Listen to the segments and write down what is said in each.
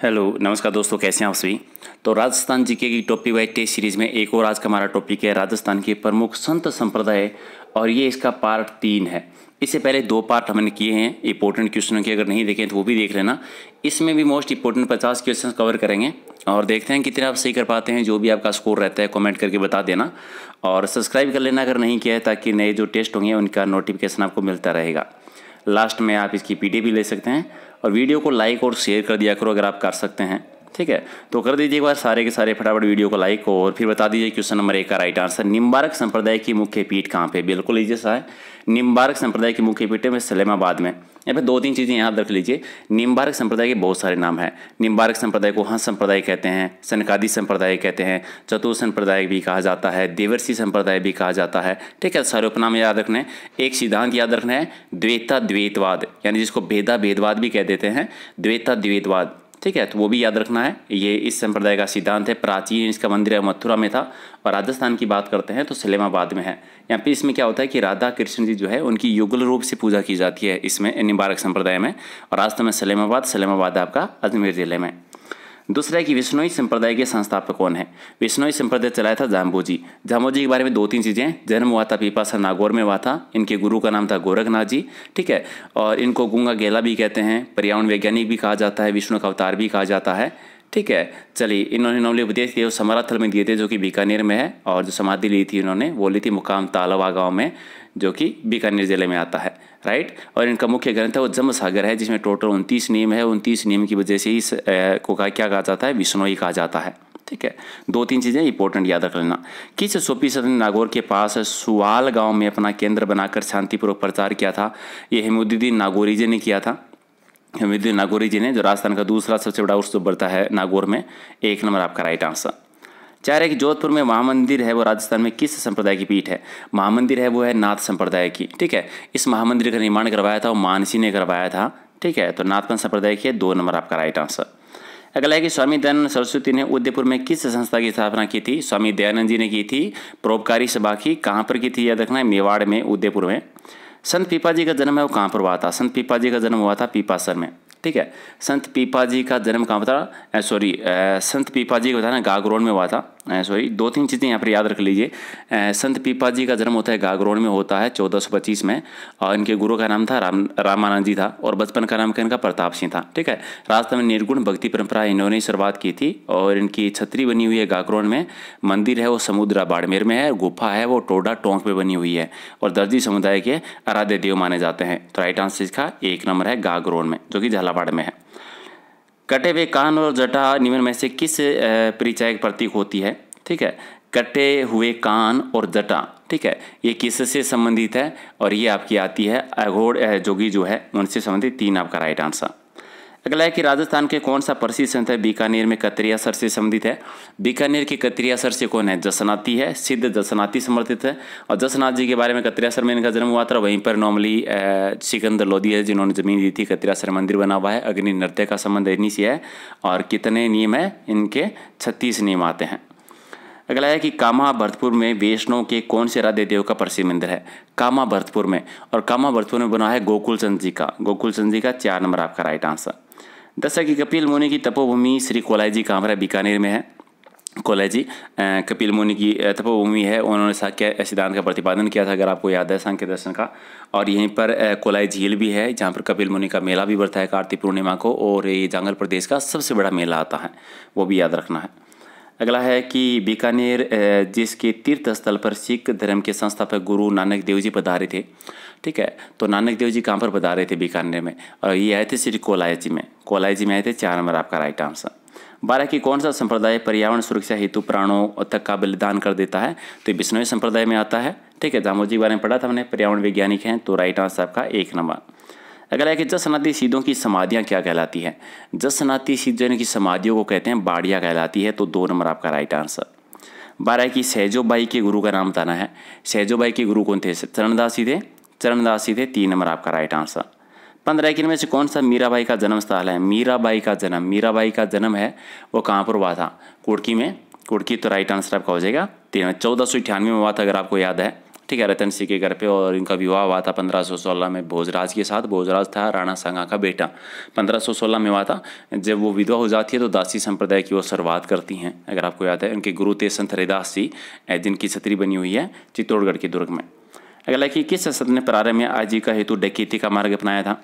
Hello नमस्कार दोस्तों, कैसे हैं आप सभी। तो राजस्थान जीके की टॉपिक वाइज टेस्ट सीरीज में एक और आज का हमारा टॉपिक है राजस्थान के प्रमुख संत संप्रदाय, और ये इसका पार्ट 3 है। इससे पहले 2 पार्ट हमने किए हैं इंपॉर्टेंट क्वेश्चनों के, अगर नहीं देखें तो वो भी देख लेना। इसमें भी मोस्ट इंपॉर्टेंट 50 क्वेश्चन कवर करेंगे और देखते हैं कितने आप सही कर पाते हैं। जो भी आपका स्कोर रहता है कमेंट करके बता देना और सब्सक्राइब कर लेना अगर नहीं किया है, ताकि नए जो टेस्ट होंगे उनका नोटिफिकेशन आपको मिलता रहेगा। लास्ट में आप इसकी पीडीएफ भी ले सकते हैं और वीडियो को लाइक और शेयर कर दिया करो अगर आप कर सकते हैं, ठीक है। तो कर दीजिए एक बार सारे के सारे फटाफट वीडियो को लाइक और फिर बता दीजिए क्वेश्चन नंबर 1 का राइट आंसर। निम्बारक संप्रदाय की मुख्य पीठ कहाँ पे? बिल्कुल ईजी सा है। निम्बारक संप्रदाय की मुख्य पीठ है सलेमाबाद में। यहाँ पे 2-3 चीज़ें याद रख लीजिए। निम्बारक संप्रदाय के बहुत सारे नाम हैं। निम्बारक संप्रदाय को हंस संप्रदाय कहते हैं, सनकादी संप्रदाय कहते हैं, चतुर संप्रदाय भी कहा जाता है, देवर्षि संप्रदाय भी कहा जाता है, ठीक है। सारे उपनाम याद रखने हैं। एक सिद्धांत याद रखना है, द्वैता द्वैतवाद, यानी जिसको भेदा भेदवाद भी कह देते हैं, द्वैता द्वैतवाद, ठीक है। तो वो भी याद रखना है। ये इस संप्रदाय का सिद्धांत है। प्राचीन इसका मंदिर मथुरा में था और राजस्थान की बात करते हैं तो सलेमाबाद में है। यहाँ पे इसमें क्या होता है कि राधा कृष्ण जी जो है उनकी युगल रूप से पूजा की जाती है इसमें निम्बारक संप्रदाय में। और राजस्थान में सलेमाबाद आपका अजमेर जिले में। दूसरा है कि विश्नोई संप्रदाय के संस्थापक कौन है? विश्नोई संप्रदाय चलाया था जाम्बोजी। जाम्बोजी के बारे में 2-3 चीज़ें। जन्म हुआ था पीपासा नागौर में हुआ था। इनके गुरु का नाम था गोरखनाथ जी, ठीक है। और इनको गूंगा गेला भी कहते हैं, पर्यावरण वैज्ञानिक भी कहा जाता है, विष्णु का अवतार भी कहा जाता है, ठीक है। चलिए, इन्होंने नौले उपदेश दिए समाराथल में दिए थे जो कि बीकानेर में है, और जो समाधि ली थी इन्होंने वो ली थी मुकाम तालवा गाँव में जो कि बीकानेर जिले में आता है, राइट। और इनका मुख्य ग्रंथ है वो जम सागर है, जिसमें टोटल 29 नियम है। 29 नियम की वजह से इस को क्या कहा जाता है? विश्नोई कहा जाता है, ठीक है। 2-3 चीज़ें इंपॉर्टेंट याद रख लेना। किस सूफी संत ने नागौर के पास सुवाल गांव में अपना केंद्र बनाकर शांतिपूर्वक प्रचार किया था? ये हिमुद्दीन नागौरी जी ने किया था। हिमुद्दीन नागौरी जी ने, जो राजस्थान का दूसरा सबसे बड़ा उत्सव बढ़ता है नागौर में। 1 नंबर आपका राइट आंसर। 4 है कि जोधपुर में महामंदिर है वो राजस्थान में किस संप्रदाय की पीठ है? महामंदिर है वो है नाथ संप्रदाय की, ठीक है। इस महामंदिर का निर्माण करवाया था वो मानसी ने करवाया था, ठीक है। तो नाथपंथ संप्रदाय की है। 2 नंबर आपका राइट आंसर। अगला है कि स्वामी दयानंद सरस्वती ने उदयपुर में किस संस्था की स्थापना की थी? स्वामी दयानंद जी ने की थी परोपकारी सभा की। कहाँ पर की थी याद रखना है? मेवाड़ में, उदयपुर में। संत पीपा जी का जन्म है वो कहाँ पर हुआ था? संत पीपा जी का जन्म हुआ था पीपासर में, ठीक है। संत पीपा जी का जन्म कहाँ था? संत पीपा जी का था ना गागरोन में हुआ था। 2-3 चीज़ें यहाँ पर याद रख लीजिए। संत पीपा जी का जन्म होता है गागरोन में होता है 1425 में, और इनके गुरु का नाम था रामानंद जी था, और बचपन का नाम इनका प्रताप सिंह था, ठीक है। राजस्थान में निर्गुण भक्ति परंपरा इन्होंने शुरुआत की थी, और इनकी छतरी बनी हुई है गागरोन में। मंदिर है वो समुद्रा बाड़मेर में है। गुफा है वो टोडा टोंक में बनी हुई है, और दर्जी समुदाय के आराध्य देव माने जाते हैं। तो राइट आंसर इसका 1 नंबर है गागरोन में, जो कि झालावाड़ में है। कटे हुए कान और जटा निम्न में से किस परिचायक प्रतीक होती है? ठीक है, कटे हुए कान और जटा, ठीक है, ये किससे संबंधित है? और ये आपकी आती है अघोड़ जोगी जो है उनसे संबंधित। 3 आपका राइट आंसर। अगला है कि राजस्थान के कौन सा प्रसिद्ध संत है बीकानेर में कतरिया सर से संबंधित है? बीकानेर के कतरिया सर से कौन है? जसनाती है, सिद्ध जसनाती समर्थित है। और जसनाथ जी के बारे में कतरिया सर में इनका जन्म हुआ था। वहीं पर नॉर्मली सिकंदर लोधी है जिन्होंने जमीन दी थी। कतरिया सर मंदिर बना हुआ है। अग्नि नृत्य का संबंध इन्हीं से है। और कितने नियम है इनके? 36 नियम आते हैं। अगला है कि कामा भरतपुर में वैष्णव के कौन से आराध्य देव का प्रसिद्ध मंदिर है? कामा भरतपुर में, और कामा भरतपुर में बना है गोकुल चंद जी का। गोकुल चंद जी का 4 नंबर आपका राइट आंसर। 10 है कि कपिल मुनि की तपोभूमि श्री कोलाई जी कहाँ पर है? बीकानेर में है। कोलाई जी कपिल मुनि की तपोभूमि है। उन्होंने सांख्य सिद्धांत का प्रतिपादन किया था, अगर आपको याद है, सांख्य दर्शन का। और यहीं पर कोलाई झील भी है जहाँ पर कपिल मुनि का मेला भी बढ़ता है कार्तिक पूर्णिमा को, और ये जंगल प्रदेश का सबसे बड़ा मेला आता है, वो भी याद रखना है। अगला है कि बीकानेर जिसके तीर्थ स्थल पर सिख धर्म के संस्थापक गुरु नानक देव जी पधारे थे, ठीक है। तो नानक देव जी कहाँ पर पधारे थे? बीकानेर में, और ये आए थे श्री कोलाई जी में। कोलाई जी में आए थे। 4 नंबर आपका राइट आंसर। 12 की कौन सा संप्रदाय पर्यावरण सुरक्षा हेतु प्राणों तक का बलिदान कर देता है? तो बिश्नोई संप्रदाय में आता है, ठीक है। जामोद जी के बारे में पढ़ा था हमने, पर्यावरण वैज्ञानिक हैं। तो राइट आंसर आपका 1 नंबर। अगला है कि जसनाती सिद्धों की समाधियाँ क्या कहलाती है? जसनाती सिद्धों की समाधियों को कहते हैं बाड़िया कहलाती है। तो 2 नंबर आपका राइट आंसर। 12 की सहजोबाई के गुरु का नाम बताना है। सहजोबाई के गुरु कौन थे? चरणदास जी थे। चरणदास जी थे। 3 नंबर आपका राइट आंसर। 15 की इनमें से कौन सा मीराबाई का जन्म स्थल है? मीराबाई का जन्म है वो कहाँ पर हुआ था? कुड़की में। कुड़की, तो राइट आंसर आपका हो जाएगा 1498 में हुआ था, अगर आपको याद है, ठीक है, रतन सिंह के घर पे, और इनका विवाह हुआ था 1516 में भोजराज के साथ। भोजराज था राणा सांगा का बेटा। 1516 में हुआ था। जब वो विधवा हो जाती है तो दासी संप्रदाय की वो शुरुआत करती हैं। अगर आपको याद है, उनके गुरु थे संत हरिदास जी, जिनकी छतरी बनी हुई है चित्तौड़गढ़ के दुर्ग में। अगला कि किस संत ने प्रारंभ में आजीविका हेतु डकैती का मार्ग अपनाया था?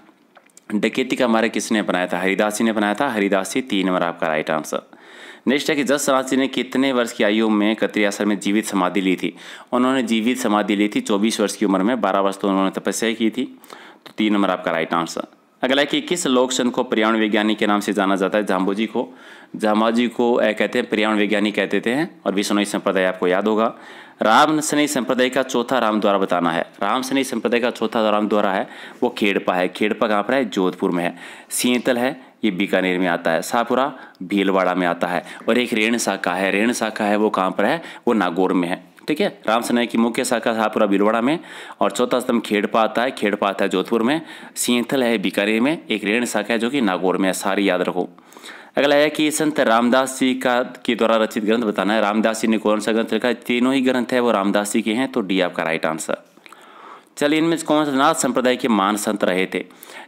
डकैती का मार्ग किसने अपनाया था? हरिदास जी ने अपनाया था। हरिदास जी 3 नंबर आपका राइट आंसर। नेक्स्ट है कि जसराज जी ने कितने वर्ष की आयु में कतरी आश्रम में जीवित समाधि ली थी? उन्होंने जीवित समाधि ली थी 24 वर्ष की उम्र में। 12 वर्ष तो उन्होंने तपस्या की थी, तो 3 नंबर आपका राइट आंसर। अगला है कि किस लोक संत को पर्यावरण वैज्ञानिक के नाम से जाना जाता है? जाम्बोजी को। जाम्बोजी को कहते हैं पर्यावरण वैज्ञानिक कहते हैं। और विश्नोई संप्रदाय आपको याद होगा। राम शनि संप्रदाय का चौथा राम द्वारा बताना है। राम शनि संप्रदाय का चौथा राम द्वारा है वो खेड़पा है। खेड़पा कहाँ पर है? जोधपुर में है। सींतल है, ये बीकानेर में आता है। शाहपुरा भीलवाड़ा में आता है। और एक रेण शाखा है। रेण शाखा है वो कहाँ पर है? वो नागौर में है। ठीक है, राम शनि की मुख्य शाखा शाहपुरा भीलवाड़ा में, और चौथा स्तंभ खेड़पा आता है। खेड़पा आता है जोधपुर में। सींतल है बीकानेर में। एक रेण शाखा है जो कि नागौर में है। सारी याद रखो। अगला है कि संत रामदास जी के द्वारा रचित ग्रंथ बताना है। रामदास जी ने कौन सा ग्रंथ लिखा है? तीनों ही ग्रंथ है वो रामदास जी के हैं, तो डी आपका राइट आंसर। चलिए, इनमें कौन सा नाथ संप्रदाय के महान संत रहे थे?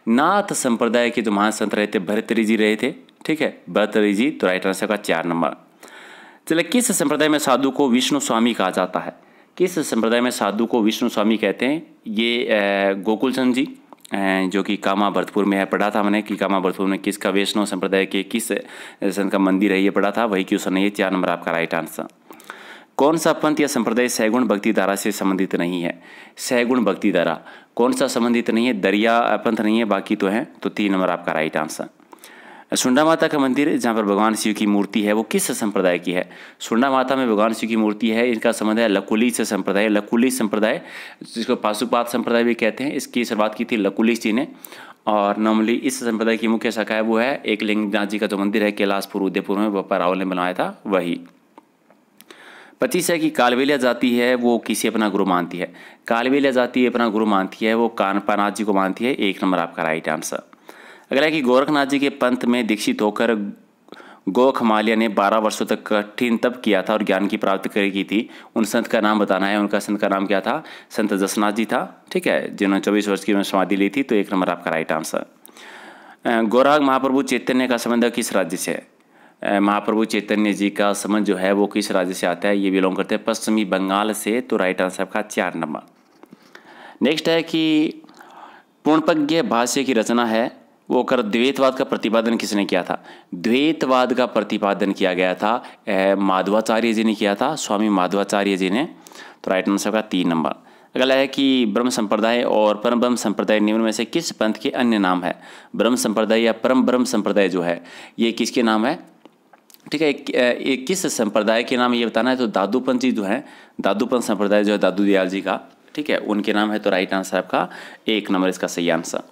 नाथ संप्रदाय के जो महान संत रहे थे, भर्तृहरि जी रहे थे। ठीक है, भर्तृहरि जी, तो राइट आंसर का 4 नंबर। चलिए, किस संप्रदाय में साधु को विष्णु स्वामी कहा जाता है? किस संप्रदाय में साधु को विष्णु स्वामी कहते हैं? ये गोकुल चंद जी, जो कि कामा भरतपुर में है। पढ़ा था मैंने कि कामा भरतपुर में किसका वैष्णव संप्रदाय के किस संत का मंदिर है, ये पढ़ा था। वही क्वेश्चन है ये। 4 नंबर आपका राइट आंसर। कौन सा पंथ या संप्रदाय सैगुण भक्ति धारा से संबंधित नहीं है? सैगुण भक्ति धारा कौन सा संबंधित नहीं है? दरिया पंथ नहीं है, बाकी तो है, तो 3 नंबर आपका राइट आंसर। सुंडा माता का मंदिर जहाँ पर भगवान शिव की मूर्ति है वो किस संप्रदाय की है? सुंडा माता में भगवान शिव की मूर्ति है, इनका संबंध है लकुली से संप्रदाय। लकुली संप्रदाय, जिसको पाशुपात संप्रदाय भी कहते हैं, इसकी शुरुआत की थी लकुलिस जी ने। और नॉर्मली इस संप्रदाय की मुख्य शाखा है वो है एक लिंगनाथ जी का जो मंदिर है कैलाशपुर उदयपुर में, बप्पा रावल ने बनवाया था वही। 25 है कि कालबेलिया जाति है वो किसी अपना गुरु मानती है? कालबेलिया जाति अपना गुरु मानती है वो कानपानाथ जी को मानती है। 1 नंबर आपका राइट आंसर। अगला है कि गोरखनाथ जी के पंथ में दीक्षित होकर गोखमालिया ने 12 वर्षों तक कठिन तप किया था और ज्ञान की प्राप्ति की थी। उन संत का नाम बताना है। उनका संत का नाम क्या था? संत जसनाथ जी था। ठीक है, जिन्होंने 24 वर्ष की उम्र समाधि ली थी, तो 1 नंबर आपका राइट आंसर। गौरांग महाप्रभु चैतन्य का संबंध किस राज्य से है? महाप्रभु चैतन्य जी का संबंध जो है वो किस राज्य से आता है? ये बिलोंग करते हैं पश्चिमी बंगाल से, तो राइट आंसर आपका 4 नंबर। नेक्स्ट है कि पूर्णप्रज्ञ भाष्य की रचना है वो कर द्वैतवाद का प्रतिपादन किसने किया था? द्वैतवाद का प्रतिपादन किया गया था माधवाचार्य जी ने किया था, स्वामी माधवाचार्य जी ने, तो राइट आंसर का 3 नंबर। अगला है कि ब्रह्म संप्रदाय और परम ब्रह्म संप्रदाय निम्न में से किस पंथ के अन्य नाम है? ब्रह्म संप्रदाय या परम ब्रह्म संप्रदाय जो है ये किसके नाम है? ठीक है, एक किस संप्रदाय के नाम ये बताना है, तो दादूपंथ जी जो है, दादूपंथ संप्रदाय जो है दादू दयाल जी का, ठीक है, उनके नाम है, तो राइट आंसर आपका 1 नंबर इसका सही आंसर।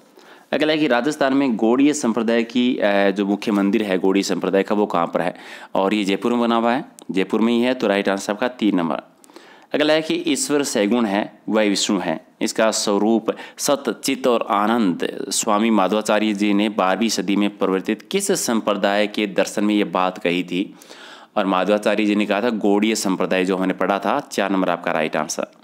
अगला है कि राजस्थान में गौड़ीय संप्रदाय की जो मुख्य मंदिर है गौड़ीय संप्रदाय का वो कहाँ पर है? और ये जयपुर में बना हुआ है, जयपुर में ही है, तो राइट आंसर आपका 3 नंबर। अगला है कि ईश्वर सैगुण है वह विष्णु है, इसका स्वरूप सत चित्त और आनंद स्वामी माधवाचार्य जी ने 12वीं सदी में प्रवर्तित किस संप्रदाय के दर्शन में ये बात कही थी? और माधवाचार्य जी ने कहा था गौड़ीय संप्रदाय, जो हमने पढ़ा था। 4 नंबर आपका राइट आंसर।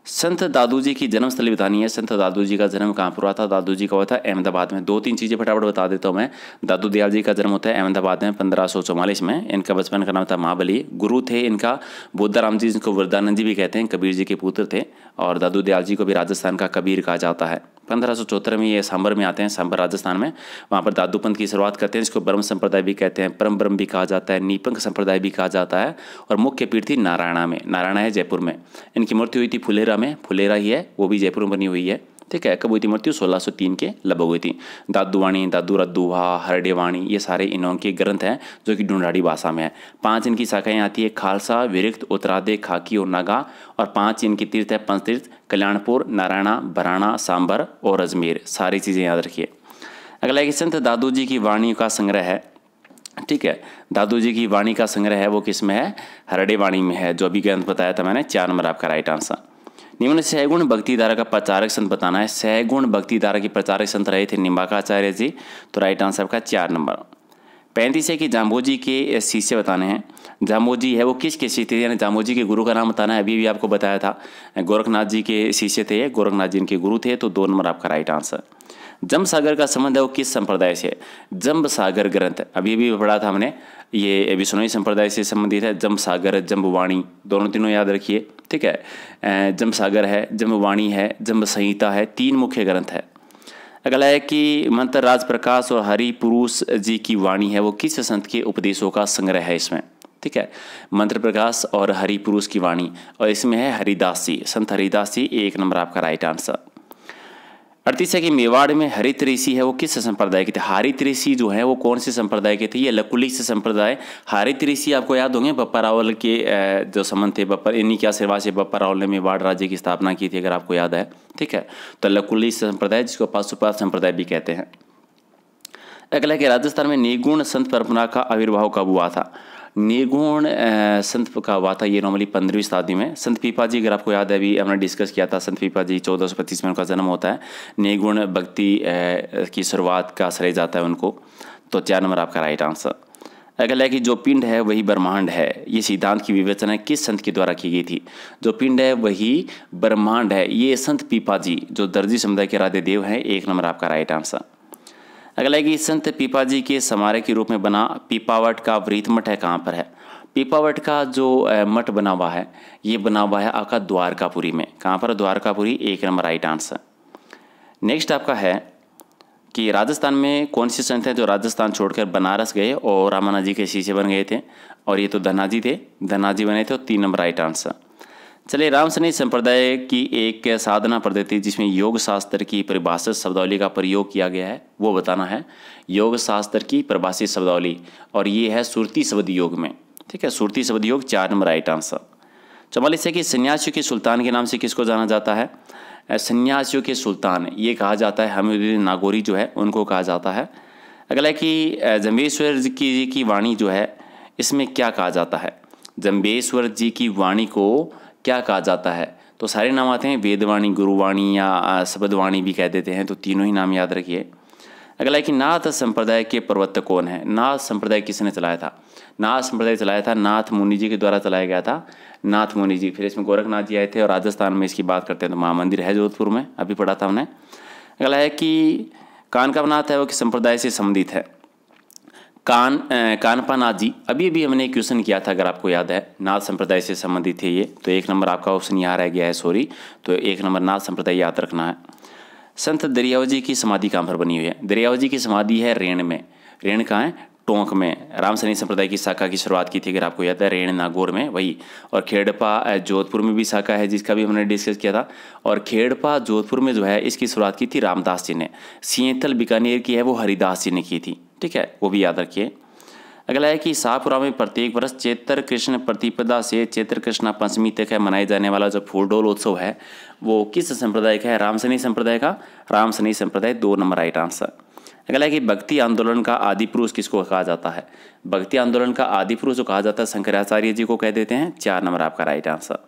संत दादू जी की जन्मस्थली बतानी है। संत दादू जी का जन्म कहाँ पर हुआ था? दादू जी का हुआ था अहमदाबाद में। 2-3 चीज़ें फटाफट बता देता हूँ मैं। दादू दयाल जी का जन्म होता है अहमदाबाद में 1544 में। इनका बचपन का नाम था महाबली। गुरु थे इनका बुद्धाराम जी, जिनको वरदानंद जी भी कहते हैं, कबीर जी के पुत्र थे। और दादू दयाल जी को भी राजस्थान का कबीर कहा जाता है। 1574 में ये सांबर में आते हैं, सांबर राजस्थान में। वहाँ पर दादू पंथ की शुरुआत करते हैं, जिसको ब्रह्म संप्रदाय भी कहते हैं, परम ब्रह्म भी कहा जाता है, नीपंक संप्रदाय भी कहा जाता है। और मुख्य पीठ थी नारायणा में, नारायणा है जयपुर में। इनकी मृत्यु हुई थी फुलेरा में, फुलेरा ही है, वो भी जयपुर में बनी हुई है। ठीक है, कब हुई थी मृत्यु? 1603 के लगभग हुई थी। दादूवाणी, दादू रद्दुहा, हरडेवाणी, ये सारे इनके ग्रंथ हैं जो कि ढूंढाड़ी भाषा में है। 5 इनकी शाखाएं आती है, खालसा, विरिक्त, उत्तरादे, खाकी और नागा। और 5 इनकी तीर्थ है, पंचतीर्थ, कल्याणपुर, नारायणा, बराना, सांबर और अजमेर। सारी चीज़ें याद रखिए। अगला एक संत दादू जी की वाणी का संग्रह है। ठीक है, दादू जी की वाणी का संग्रह है वो किस में है? हरडेवाणी में है, जो अभी ग्रंथ बताया था मैंने। 4 नंबर आपका राइट आंसर। निम्न सैगुण भक्ति धारा का प्रचारक संत बताना है। सैगुण भक्ति धारा के प्रचारक संत रहे थे निम्बाकाचार्य जी, तो राइट आंसर का 4 नंबर। 35 है कि जाम्बोजी के शिष्य बताने हैं। जाम्बोजी है वो किसके शिष्य थे, यानी जाम्बोजी के गुरु का नाम बताना है। अभी भी आपको बताया था गोरखनाथ जी के शिष्य थे, गोरखनाथ जी इनके गुरु थे, तो 2 नंबर आपका राइट आंसर। जंब सागर का संबंध है वो किस संप्रदाय से है? जंब सागर ग्रंथ अभी भी पढ़ा था हमने, ये विष्णुई संप्रदाय से संबंधित है। जंब सागर, जंबवाणी, दोनों तीनों याद रखिए, ठीक है। जंब सागर है, जंबवाणी है, जंब संहिता है, 3 मुख्य ग्रंथ है। अगला है कि मंत्र राज प्रकाश और हरि पुरुष जी की वाणी है वो किस संत के उपदेशों का संग्रह है इसमें, ठीक है। मंत्र प्रकाश और हरि पुरुष की वाणी, और इसमें है हरिदास जी, संत हरिदास जी, 1 नंबर आपका राइट आंसर। 38 है कि मेवाड़ में हरित ऋषि है वो किस संप्रदाय के थे? हरित ऋषि जो है वो कौन से संप्रदाय के थे? ये लकुली से संप्रदाय। हरित ऋषि आपको याद होंगे, बप्पा रावल के जो संबंध थे, बप्पा इन्हीं के आशीर्वाद से बप्पा रावल ने मेवाड़ राज्य की स्थापना की थी, अगर आपको याद है, ठीक है। तो लकुली संप्रदाय, जिसको पाशुपात संप्रदाय भी कहते हैं। अगला है कि राजस्थान में निर्गुण संत परंपरा का आविर्भाव कब हुआ था? निर्गुण संत का हुआ था ये नॉर्मली 15वीं शताब्दी में। संत पीपा जी, अगर आपको याद है, अभी हमने डिस्कस किया था, संत पीपा जी 1425 में उनका जन्म होता है। निर्गुण भक्ति की शुरुआत का श्रेय जाता है उनको, तो 4 नंबर आपका राइट आंसर। अगला है कि जो पिंड है वही ब्रह्मांड है, ये सिद्धांत की विवेचना किस संत के द्वारा की गई थी? जो पिंड है वही ब्रह्मांड है, ये संत पीपा जी जो दर्जी समुदाय के राधे देव हैं, 1 नंबर आपका राइट आंसर। अगला है कि संत पीपा जी के स्मारक के रूप में बना पीपावट का वृत्त मठ है कहाँ पर है? पीपावट का जो मठ बना हुआ है ये बना हुआ है आपका द्वारकापुरी में। कहाँ पर? Dwarkapuri, 1 number right answer. Next आपका है कि राजस्थान में कौन से संत हैं जो राजस्थान छोड़कर बनारस गए और रामानंद जी के शिष्य बन गए थे? और ये तो धनाजी थे, धनाजी बने थे, और 3 नंबर राइट आंसर। चलिए, रामसनी संप्रदाय की एक साधना पद्धति जिसमें योग शास्त्र की परिभाषित शब्दावली का प्रयोग किया गया है वो बताना है। योग शास्त्र की परिभाषित शब्दावली, और ये है सुरती शब्द योग में, ठीक है। सुरती शब्द योग, 4 नंबर राइट आंसर। 44 है कि सन्यासियों के सुल्तान के नाम से किसको जाना जाता है? सन्यासियों के सुल्तान ये कहा जाता है हमीदुद्दीन नागौरी जो है उनको कहा जाता है। अगला है कि जम्बेश्वर जी की वाणी जो है इसमें क्या कहा जाता है? जम्बेश्वर जी की वाणी को क्या कहा जाता है? तो सारे नाम आते हैं, वेदवाणी, गुरुवाणी या शब्दवाणी भी कह देते हैं, तो तीनों ही नाम याद रखिए। अगला है कि नाथ संप्रदाय के प्रवर्तक कौन है? नाथ संप्रदाय किसने चलाया था? नाथ संप्रदाय चलाया था नाथ मुनि जी के द्वारा चलाया गया था, नाथ मुनि जी। फिर इसमें गोरखनाथ जी आए थे, और राजस्थान में इसकी बात करते हैं तो महामंदिर है जोधपुर में, अभी पढ़ा था हमने। अगला है कि कानका नाथ है वो किस संप्रदाय से संबंधित है? कानपा नाथ जी, अभी हमने एक क्वेश्चन किया था, अगर आपको याद है, नाथ संप्रदाय से संबंधित है ये, तो 1 नंबर आपका ऑप्शन यहाँ रह गया है, सॉरी। तो 1 नंबर नाथ संप्रदाय याद रखना है। संत दरियाव जी की समाधि कहाँ पर बनी हुई है? दरियाव जी की समाधि है रेण में। रेण कहाँ है? टोंक में। रामसनी संप्रदाय की शाखा की शुरुआत की थी, अगर आपको याद है, रेण नागौर में वही। और खेड़पा जोधपुर में भी शाखा है जिसका भी हमने डिस्कस किया था। और खेड़पा जोधपुर में जो है इसकी शुरुआत की थी रामदास जी ने। सिंहथल बीकानेर की है वो हरिदास जी ने की थी, ठीक है, वो भी याद रखिए। अगला है कि शाहपुरा में प्रत्येक वर्ष चैत्र कृष्ण प्रतिपदा से चैत्र कृष्णा पंचमी तक है मनाए जाने वाला जो फूलडोल उत्सव है वो किस संप्रदाय का है? रामसनी संप्रदाय का। रामसनी संप्रदाय, 2 नंबर राइट आंसर। अगला है कि भक्ति आंदोलन का आदि पुरुष किसको कहा जाता है? भक्ति आंदोलन का आदि पुरुष जो कहा जाता है शंकराचार्य जी को कह देते हैं, 4 नंबर आपका राइट आंसर।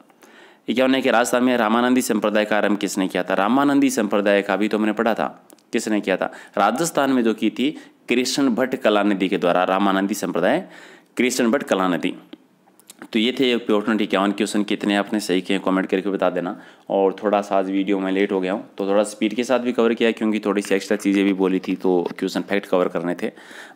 51 है कि राजस्थान में रामानंदी संप्रदाय का आरंभ किसने किया था? रामानंदी संप्रदाय का भी तो हमने पढ़ा था, किसने किया था? राजस्थान में जो की थी कृष्ण भट्ट कलानिधि के द्वारा, रामानंदी संप्रदाय, कृष्ण भट्ट कलानिधि। तो ये थे 51 क्वेश्चन, कितने आपने सही किए कमेंट करके बता देना। और थोड़ा सा आज वीडियो में लेट हो गया हूँ तो थोड़ा स्पीड के साथ भी कवर किया क्योंकि थोड़ी सी एक्स्ट्रा चीज़ें भी बोली थी तो क्वेश्चन फैक्ट कवर करने थे।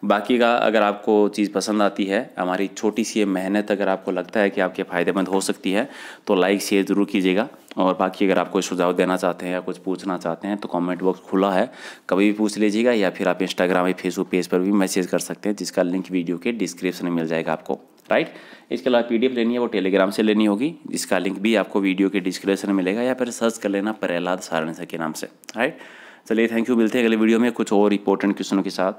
बाकी का अगर आपको चीज़ पसंद आती है, हमारी छोटी सी मेहनत अगर आपको लगता है कि आपके फ़ायदेमंद हो सकती है तो लाइक शेयर ज़रूर कीजिएगा। और बाकी अगर आप कोई सुझाव देना चाहते हैं या कुछ पूछना चाहते हैं तो कमेंट बॉक्स खुला है, कभी भी पूछ लीजिएगा, या फिर आप इंस्टाग्राम या फेसबुक पेज पर भी मैसेज कर सकते हैं जिसका लिंक वीडियो के डिस्क्रिप्शन में मिल जाएगा आपको, राइट। इसके अलावा PDF लेनी है वो टेलीग्राम से लेनी होगी जिसका लिंक भी आपको वीडियो के डिस्क्रिप्शन में मिलेगा, या फिर सर्च कर लेना प्रहलाद सारणी के नाम से, राइट। चलिए, थैंक यू, मिलते हैं अगले वीडियो में कुछ और इंपॉर्टेंट क्वेश्चनों के साथ।